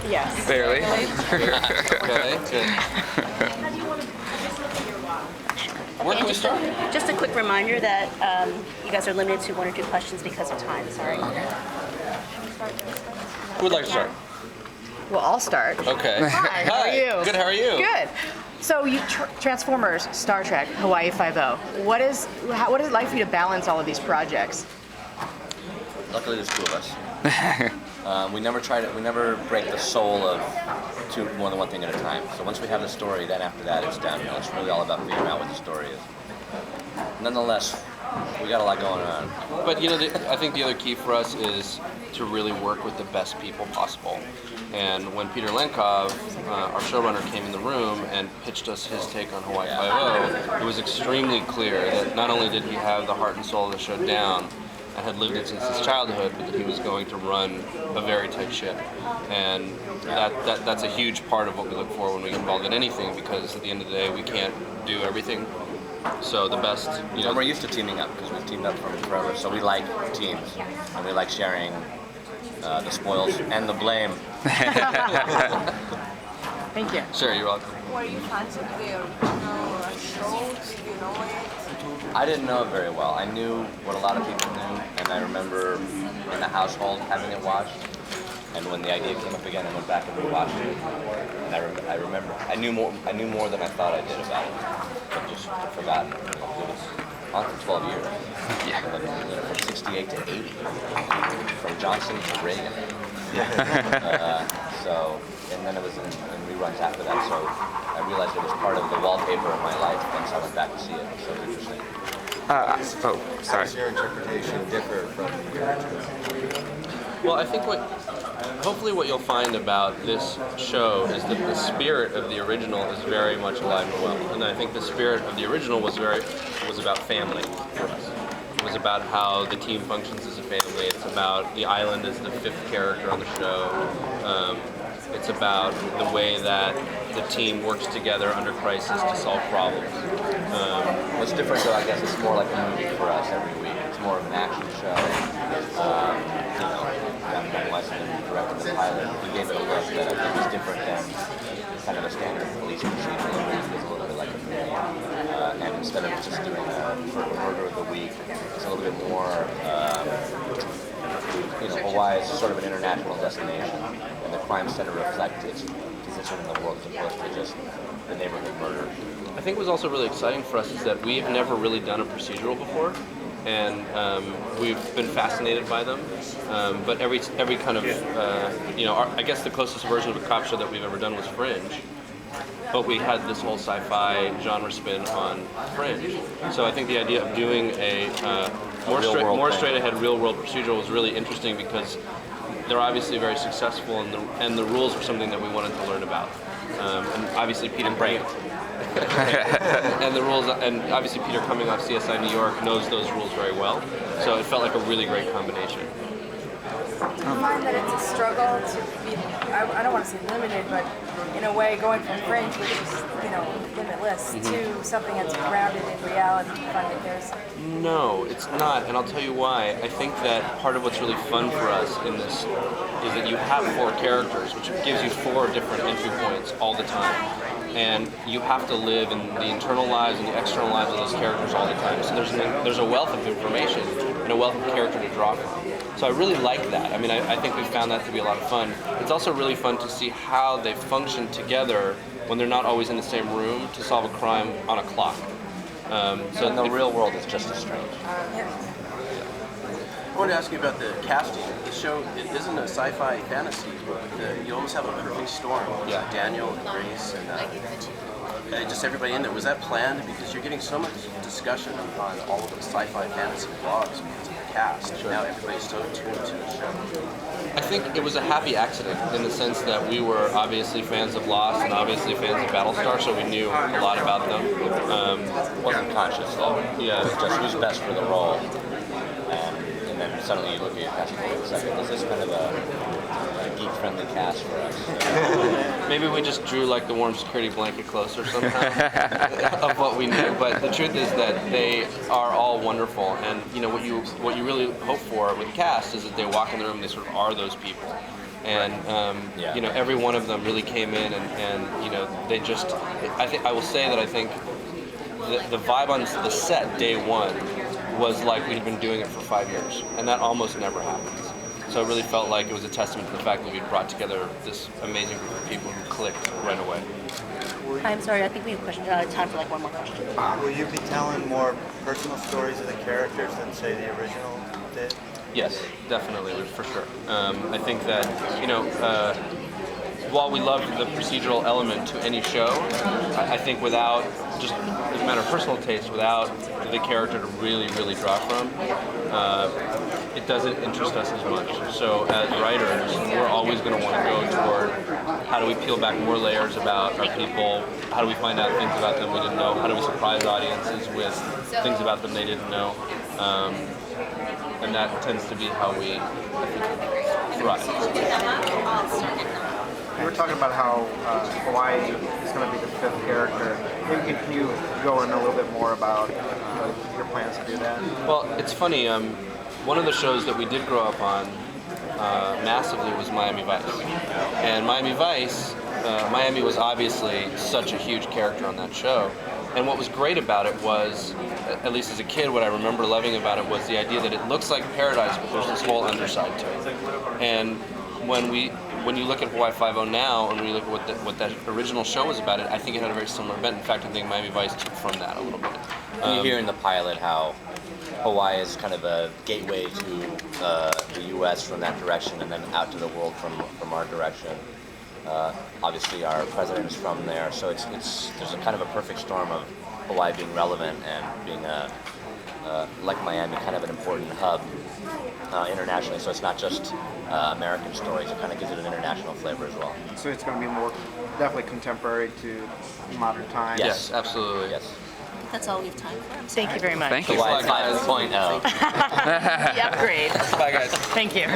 Yes. Barely. Okay, good. Where can we start? Just a quick reminder that you guys are limited to 1 or 2 questions because of time. Sorry. Who would like to start? Well, I'll start. Okay. Hi, how are you? Good, how are you? Good. So you Transformers, Star Trek, Hawaii Five-0. What is it like for you to balance all of these projects? Luckily, there's 2 of us. We never break the soul of more than one thing at a time. So once we have the story, then after that it's downhill. It's really all about figuring out what the story is. Nonetheless, we got a lot going on. But you know, I think the other key for us is to really work with the best people possible. And when Peter Lenkov, our showrunner, came in the room and pitched us his take on Hawaii Five-0, it was extremely clear that not only did he have the heart and soul of the show down and had lived it since his childhood, but that he was going to run a very tight ship. And that's a huge part of what we look for when we get involved in anything, because at the end of the day, we can't do everything. So the best, you know. And we're used to teaming up because we've teamed up forever. So we like teams, and we like sharing the spoils and the blame. Thank you. Sure, you're welcome. Were you fans of the original show? Did you know it? I didn't know it very well. I knew what a lot of people knew, and I remember in the household having it watched. And when the idea came up again, I went back and rewatched it. And I remember I knew more than I thought I did about it, but just forgot. It was on for 12 years. Yeah. From 68 to 80, from Johnson to Reagan. So, and then it was in reruns after that. So I realized it was part of the wallpaper of my life once I went back to see it. So it was interesting. Sorry. Does your interpretation differ from the original? Well, I think hopefully what you'll find about this show is that the spirit of the original is very much alive and well. And I think the spirit of the original was about family for us. It was about how the team functions as a family. It's about the island as the 5th character on the show. It's about the way that the team works together under crisis to solve problems. What's different though, I guess, it's more like a movie for us every week. It's more of an action show. Ben Weston directed the pilot. We gave it a look that I think is different than kind of a standard police procedural. It feels a little bit like a movie. And instead of just doing a sort of murder of the week, it's a little bit more, Hawaii is sort of an international destination, and the crime center reflects its position in the world as opposed to just the neighborhood murder. I think what's also really exciting for us is that we've never really done a procedural before, and we've been fascinated by them. But every kind of, I guess the closest version of a cop show that we've ever done was Fringe. But we had this whole sci-fi genre spin on Fringe. So I think the idea of doing a more straight-ahead real-world procedural was really interesting because they're obviously very successful, and the rules were something that we wanted to learn about. And obviously Peter and the rules, and obviously Peter coming off CSI New York knows those rules very well. So it felt like a really great combination. Do you find that it's a struggle to be, I don't want to say limited, but in a way going from Fringe, which is, limitless, to something that's grounded in reality? Do you find that there's... No, it's not, and I'll tell you why. I think that part of what's really fun for us in this is that you have 4 characters, which gives you 4 different entry points all the time. And you have to live in the internal lives and the external lives of those characters all the time. So there's a wealth of information and a wealth of character to draw from. So I really like that. I mean, I think we found that to be a lot of fun. It's also really fun to see how they function together when they're not always in the same room to solve a crime on a clock. So in the real world, it's just as strange. I want to ask you about the casting. The show isn't a sci-fi fantasy, but you almost have a perfect storm. Yeah. Daniel and Grace and just everybody in there. Was that planned? Because you're getting so much discussion on all of the sci-fi fantasy blogs because of the cast. Sure. Now everybody's so tuned to the show. I think it was a happy accident in the sense that we were obviously fans of Lost and obviously fans of Battlestar, so we knew a lot about them. Wasn't conscious though. Yeah. It was just who's best for the role. And then suddenly you look at your casting and it's like, this is kind of a geek-friendly cast for us. Maybe we just drew like the warm security blanket closer somehow of what we knew. But the truth is that they are all wonderful, and what you really hope for with the cast is that they walk in the room and they sort of are those people. and Yeah. you know, every one of them really came in, and you know, they just. I will say that I think the vibe on the set day one was like we'd been doing it for 5 years, and that almost never happens. So it really felt like it was a testament to the fact that we brought together this amazing group of people who clicked right away. I'm sorry, I think we have time for like one more question. Will you be telling more personal stories of the characters than, say, the original did? Yes, definitely, for sure. I think that, you know, while we loved the procedural element to any show, I think without, just as a matter of personal taste, without the character to really, really draw from, it doesn't interest us as much. So as writers, we're always going to want to go toward how do we peel back more layers about our people, how do we find out things about them we didn't know, how do we surprise audiences with things about them they didn't know. And that tends to be how we, I think, thrive. You were talking about how Hawaii is going to be the 5th character. Maybe can you go in a little bit more about your plans to do that? Well, it's funny. One of the shows that we did grow up on massively was Miami Vice. And Miami Vice, Miami was obviously such a huge character on that show. And what was great about it was, at least as a kid, what I remember loving about it was the idea that it looks like paradise, but there's this whole underside to it. And when you look at Hawaii Five-0 now, and when you look at what that original show was about, I think it had a very similar bent. In fact, I think Miami Vice took from that a little bit. And you hear in the pilot how Hawaii is kind of a gateway to the U.S. from that direction, and then out to the world from our direction. Obviously, our president is from there, so there's a kind of a perfect storm of Hawaii being relevant and being like Miami, kind of an important hub internationally. So it's not just American stories; it kind of gives it an international flavor as well. So it's going to be more definitely contemporary to modern times. Yes, absolutely. Yes. That's all we have time for. Thank you very much. Thank you. Hawaii 5.0. The upgrade. Bye, guys. Thank you.